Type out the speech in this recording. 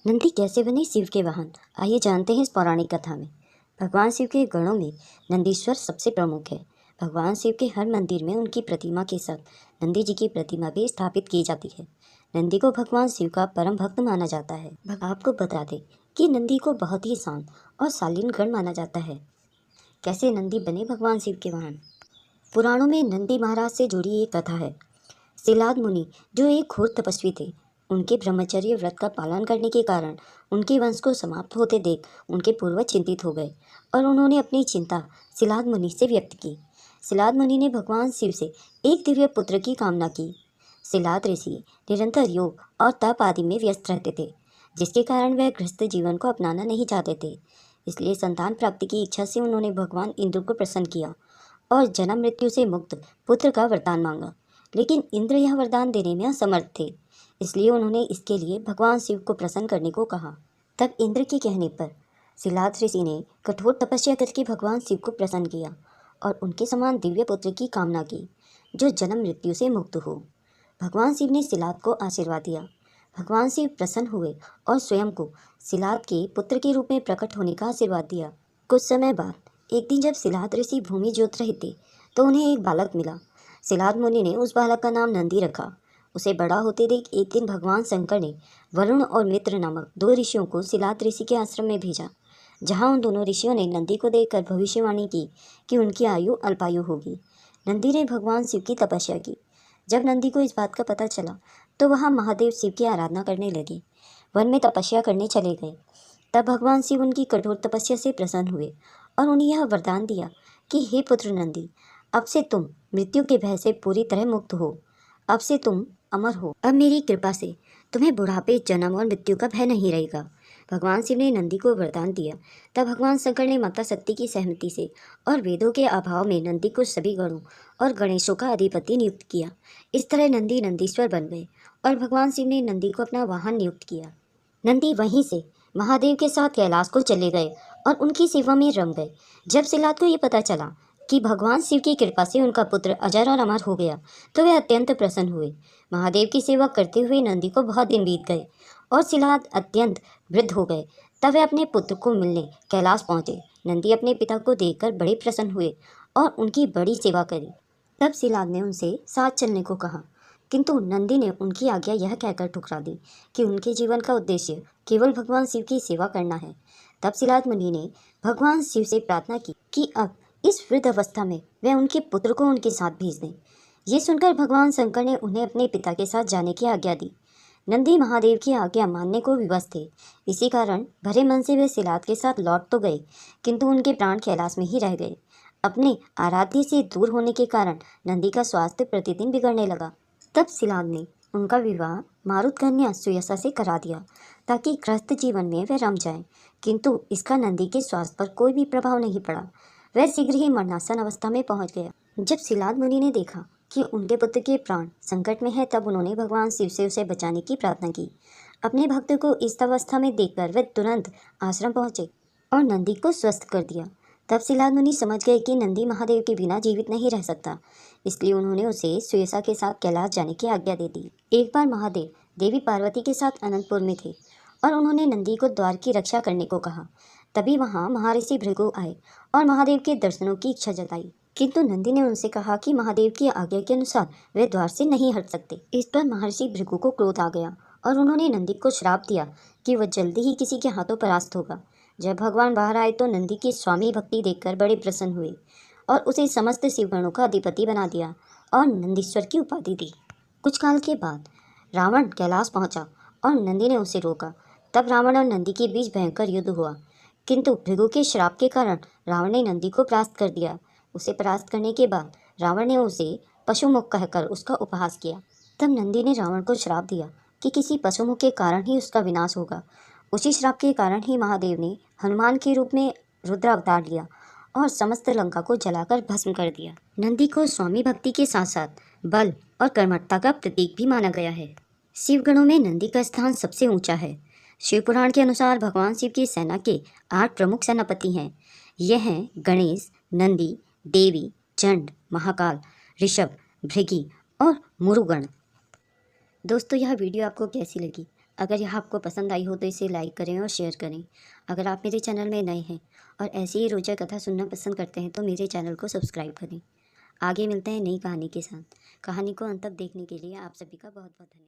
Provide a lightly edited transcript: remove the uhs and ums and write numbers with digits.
नंदी कैसे बने शिव के वाहन, आइए जानते हैं इस पौराणिक कथा में। भगवान शिव के गणों में नंदीश्वर सबसे प्रमुख है। भगवान शिव के हर मंदिर में उनकी प्रतिमा के साथ नंदी जी की प्रतिमा भी स्थापित की जाती है। नंदी को भगवान शिव का परम भक्त माना जाता है। आपको बता दें कि नंदी को बहुत ही शांत और शालीन गण माना जाता है। कैसे नंदी बने भगवान शिव के वाहन। पुराणों में नंदी महाराज से जुड़ी एक कथा है। सिलाद मुनि जो एक घोर तपस्वी थे, उनके ब्रह्मचर्य व्रत का पालन करने के कारण उनके वंश को समाप्त होते देख उनके पूर्वज चिंतित हो गए और उन्होंने अपनी चिंता सिलाद मुनि से व्यक्त की। सिलाद मुनि ने भगवान शिव से एक दिव्य पुत्र की कामना की। सिलाद ऋषि निरंतर योग और तप आदि में व्यस्त रहते थे, जिसके कारण वह गृहस्थ जीवन को अपनाना नहीं चाहते थे। इसलिए संतान प्राप्ति की इच्छा से उन्होंने भगवान इंद्र को प्रसन्न किया और जन्म मृत्यु से मुक्त पुत्र का वरदान मांगा। लेकिन इंद्र यह वरदान देने में असमर्थ थे, इसलिए उन्होंने इसके लिए भगवान शिव को प्रसन्न करने को कहा। तब इंद्र के कहने पर सिलाद ऋषि ने कठोर तपस्या करके भगवान शिव को प्रसन्न किया और उनके समान दिव्य पुत्र की कामना की, जो जन्म मृत्यु से मुक्त हो। भगवान शिव ने सिलाद को आशीर्वाद दिया। भगवान शिव प्रसन्न हुए और स्वयं को सिलाद के पुत्र के रूप में प्रकट होने का आशीर्वाद दिया। कुछ समय बाद एक दिन जब सिलाद ऋषि भूमि जोत रहे थे, तो उन्हें एक बालक मिला। सिलाद मुनि ने उस बालक का नाम नंदी रखा। उसे बड़ा होते देख एक दिन भगवान शंकर ने वरुण और मित्र नामक दो ऋषियों को सिलाद ऋषि के आश्रम में भेजा, जहां उन दोनों ऋषियों ने नंदी को देखकर भविष्यवाणी की कि उनकी आयु अल्पायु होगी। नंदी ने भगवान शिव की तपस्या की। जब नंदी को इस बात का पता चला, तो वह महादेव शिव की आराधना करने लगे, वन में तपस्या करने चले गए। तब भगवान शिव उनकी कठोर तपस्या से प्रसन्न हुए और उन्हें यह वरदान दिया कि हे पुत्र नंदी, अब से तुम मृत्यु के भय से पूरी तरह मुक्त हो। अब से तुम अमर हो। अब मेरी कृपा से तुम्हें बुढ़ापे, जन्म और मृत्यु का भय नहीं रहेगा। भगवान शिव ने नंदी को वरदान दिया। तब भगवान शंकर ने माता शक्ति की सहमति से और वेदों के अभाव में नंदी को सभी गणों और गणेशों का अधिपति नियुक्त किया। इस तरह नंदी नंदीश्वर बन गए और भगवान शिव ने नंदी को अपना वाहन नियुक्त किया। नंदी वहीं से महादेव के साथ कैलाश को चले गए और उनकी सेवा में रम गए। जब सिलाद को ये पता चला कि भगवान शिव की कृपा से उनका पुत्र अजर और अमर हो गया, तो वे अत्यंत प्रसन्न हुए। महादेव की सेवा करते हुए नंदी को बहुत दिन बीत गए और सिलाद अत्यंत वृद्ध हो गए। तब वे अपने पुत्र को मिलने कैलाश पहुँचे। नंदी अपने पिता को देखकर बड़े प्रसन्न हुए और उनकी बड़ी सेवा करी। तब सिलाद ने उनसे साथ चलने को कहा, किंतु नंदी ने उनकी आज्ञा यह कहकर ठुकरा दी कि उनके जीवन का उद्देश्य केवल भगवान शिव की सेवा करना है। तब सिलाद मुनि ने भगवान शिव से प्रार्थना की कि अब इस वृद्ध अवस्था में वे उनके पुत्र को उनके साथ भेज दें। ये सुनकर भगवान शंकर ने उन्हें अपने पिता के साथ जाने की आज्ञा दी। नंदी महादेव की आज्ञा मानने को विवश थे। इसी कारण भरे मन से वे सिलाद के साथ लौट तो गए, किंतु उनके प्राण कैलाश में ही रह गए। अपने आराध्य से दूर होने के कारण नंदी का स्वास्थ्य प्रतिदिन बिगड़ने लगा। तब सिलाद ने उनका विवाह मारुत कन्या सुयसा से करा दिया, ताकि गृहस्थ जीवन में वे रम जाएं। किंतु इसका नंदी के स्वास्थ्य पर कोई भी प्रभाव नहीं पड़ा। वह शीघ्र ही मरणासन अवस्था में पहुंच गया। जब सिलाद मुनि ने देखा कि उनके पुत्र के प्राण संकट में है, तब उन्होंने भगवान शिव से उसे बचाने की प्रार्थना की। अपने भक्त को इस अवस्था में देखकर वे तुरंत आश्रम पहुंचे और नंदी को स्वस्थ कर दिया। तब सिलाद मुनि समझ गए कि नंदी महादेव के बिना जीवित नहीं रह सकता, इसलिए उन्होंने उसे सुयसा के साथ कैलाश जाने की आज्ञा दे दी। एक बार महादेव देवी पार्वती के साथ अनंतपुर में थे और उन्होंने नंदी को द्वार की रक्षा करने को कहा। तभी वहाँ महर्षि भृगु आए और महादेव के दर्शनों की इच्छा जताई, किंतु नंदी ने उनसे कहा कि महादेव की आज्ञा के अनुसार वे द्वार से नहीं हट सकते। इस पर महर्षि भृगु को क्रोध आ गया और उन्होंने नंदी को श्राप दिया कि वह जल्दी ही किसी के हाथों परास्त होगा। जब भगवान बाहर आए तो नंदी की स्वामी भक्ति देखकर बड़े प्रसन्न हुए और उसे समस्त शिवगणों का अधिपति बना दिया और नंदीश्वर की उपाधि दी। कुछ काल के बाद रावण कैलाश पहुंचा और नंदी ने उसे रोका। तब रावण और नंदी के बीच भयंकर युद्ध हुआ, किंतु भृगु के श्राप के कारण रावण ने नंदी को परास्त कर दिया। उसे परास्त करने के बाद रावण ने उसे पशुमुख कहकर उसका उपहास किया। तब नंदी ने रावण को श्राप दिया कि किसी पशुमुख के कारण ही उसका विनाश होगा। उसी श्राप के कारण ही महादेव ने हनुमान के रूप में रुद्र अवतार लिया और समस्त लंका को जलाकर भस्म कर दिया। नंदी को स्वामी भक्ति के साथ साथ बल और कर्मठता का प्रतीक भी माना गया है। शिवगणों में नंदी का स्थान सबसे ऊंचा है। शिव पुराण के अनुसार भगवान शिव की सेना के 8 प्रमुख सेनापति हैं। ये हैं गणेश, नंदी, देवी, चंड, महाकाल, ऋषभ, भृगि और मुरुगण। दोस्तों, यह वीडियो आपको कैसी लगी? अगर यह आपको पसंद आई हो तो इसे लाइक करें और शेयर करें। अगर आप मेरे चैनल में नए हैं और ऐसी ही रोचक कथा सुनना पसंद करते हैं तो मेरे चैनल को सब्सक्राइब करें। आगे मिलते हैं नई कहानी के साथ। कहानी को अंत तक देखने के लिए आप सभी का बहुत बहुत धन्यवाद।